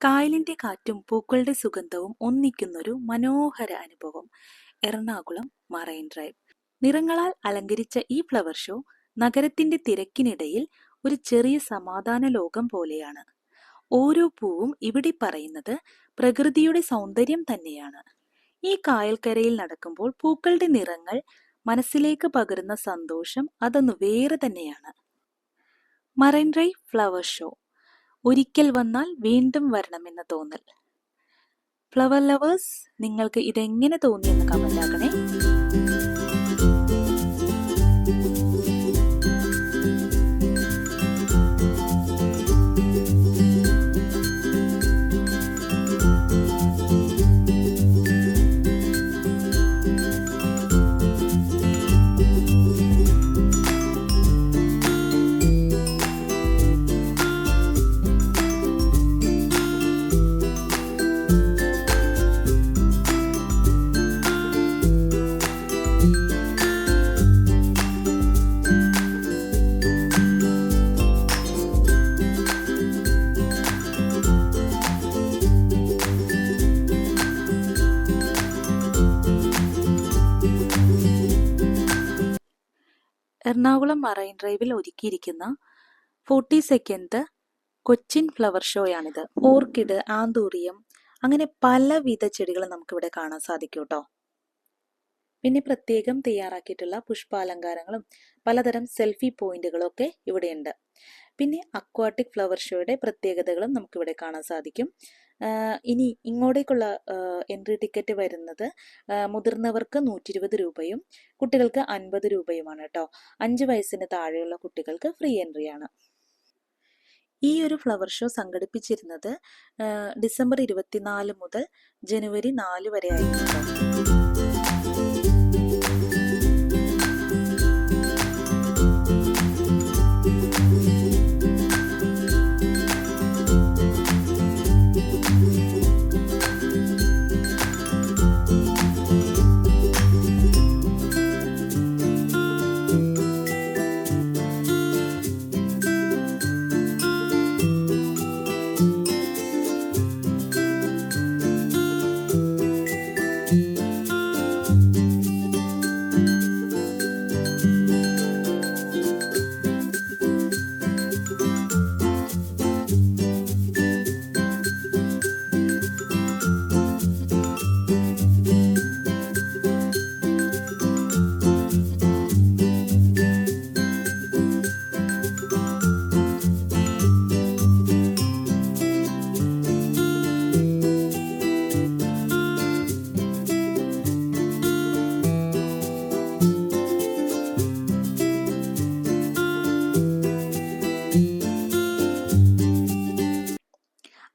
കായലിന്റെ കാറ്റും പൂക്കളുടെ സുഗന്ധവും ഒന്നിക്കുന്നൊരു മനോഹര അനുഭവം. Ernakulam marine drive. നിറങ്ങളാൽ അലങ്കരിച്ച ഈ ഫ്ലവർ ഷോ നഗരത്തിന്റെ തിരക്കിനിടയിൽ ഒരു ചെറിയ സമാധാന ലോകം പോലെയാണ്. ഓരോ പൂവും ഇവിടെ പറയുന്നത് പ്രകൃതിയുടെ സൗന്ദര്യം തന്നെയാണ്. ഈ കായൽക്കരയിൽ നടക്കുമ്പോൾ പൂക്കളുടെ നിറങ്ങൾ മനസ്സിലേക്ക് പകരുന്ന സന്തോഷം അതൊന്ന് വേറെ തന്നെയാണ്. മറൈൻ ഡ്രൈവ് ഫ്ലവർ ഷോ ഒരിക്കൽ വന്നാൽ വീണ്ടും വരണമെന്ന തോന്നൽ. ഫ്ലവർ ലവേഴ്സ്, നിങ്ങൾക്ക് ഇതെങ്ങനെ തോന്നിയെന്ന് കമന്റ് ആക്കണേ. എറണാകുളം മറൈൻ ഡ്രൈവിൽ ഒരുക്കിയിരിക്കുന്ന 42nd കൊച്ചിൻ ഫ്ലവർ ഷോയാണിത്. ഓർക്കിഡ്, ആന്തൂറിയം, അങ്ങനെ പലവിധ ചെടികൾ നമുക്കിവിടെ കാണാൻ സാധിക്കും കേട്ടോ. പിന്നെ പ്രത്യേകം തയ്യാറാക്കിയിട്ടുള്ള പുഷ്പാലങ്കാരങ്ങളും പലതരം സെൽഫി പോയിന്റുകളും ഒക്കെ ഇവിടെയുണ്ട്. പിന്നെ അക്വാട്ടിക് ഫ്ലവർ ഷോയുടെ പ്രത്യേകതകളും നമുക്കിവിടെ കാണാൻ സാധിക്കും. ഇനി ഇങ്ങോട്ടേക്കുള്ള എൻട്രി ടിക്കറ്റ് വരുന്നത് മുതിർന്നവർക്ക് 120 രൂപയും കുട്ടികൾക്ക് 50 രൂപയുമാണ് കേട്ടോ. 5 വയസ്സിന് താഴെയുള്ള കുട്ടികൾക്ക് ഫ്രീ എൻട്രി ആണ്. ഈ ഒരു ഫ്ലവർ ഷോ സംഘടിപ്പിച്ചിരുന്നത് ഡിസംബർ 24 മുതൽ ജനുവരി 4 വരെ ആയിരുന്നു.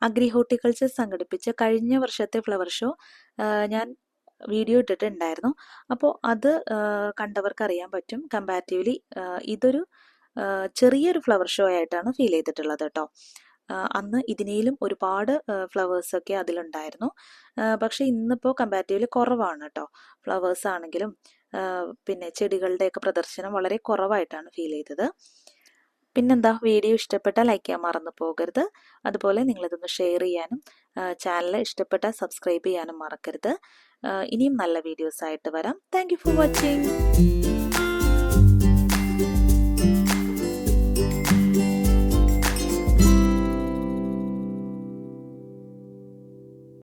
അഗ്രി ഹോർട്ടിക്കൾച്ചർ സംഘടിപ്പിച്ച കഴിഞ്ഞ വർഷത്തെ ഫ്ലവർ ഷോ ഞാൻ വീഡിയോ ഇട്ടിട്ടുണ്ടായിരുന്നു. അപ്പോൾ അത് കണ്ടവർക്ക് അറിയാൻ പറ്റും. കമ്പാരിറ്റീവ്ലി ഇതൊരു ചെറിയൊരു ഫ്ലവർ ഷോ ആയിട്ടാണ് ഫീൽ ചെയ്തിട്ടുള്ളത് കേട്ടോ. അന്ന് ഇതിനേലും ഒരുപാട് ഫ്ലവേഴ്സൊക്കെ അതിലുണ്ടായിരുന്നു. പക്ഷെ ഇന്നിപ്പോൾ കമ്പാരിറ്റീവ്ലി കുറവാണ് കേട്ടോ. ഫ്ലവേഴ്സ് ആണെങ്കിലും പിന്നെ ചെടികളുടെയൊക്കെ പ്രദർശനം വളരെ കുറവായിട്ടാണ് ഫീൽ ചെയ്തത്. പിന്നെന്താ, വീഡിയോ ഇഷ്ടപ്പെട്ടാൽ ലൈക്ക് ചെയ്യാൻ മറന്നു പോകരുത്. അതുപോലെ നിങ്ങളിതൊന്ന് ഷെയർ ചെയ്യാനും ചാനൽ ഇഷ്ടപ്പെട്ടാൽ സബ്സ്ക്രൈബ് ചെയ്യാനും മറക്കരുത്. ഇനിയും നല്ല വീഡിയോസ് ആയിട്ട് വരാം. Thank you for watching.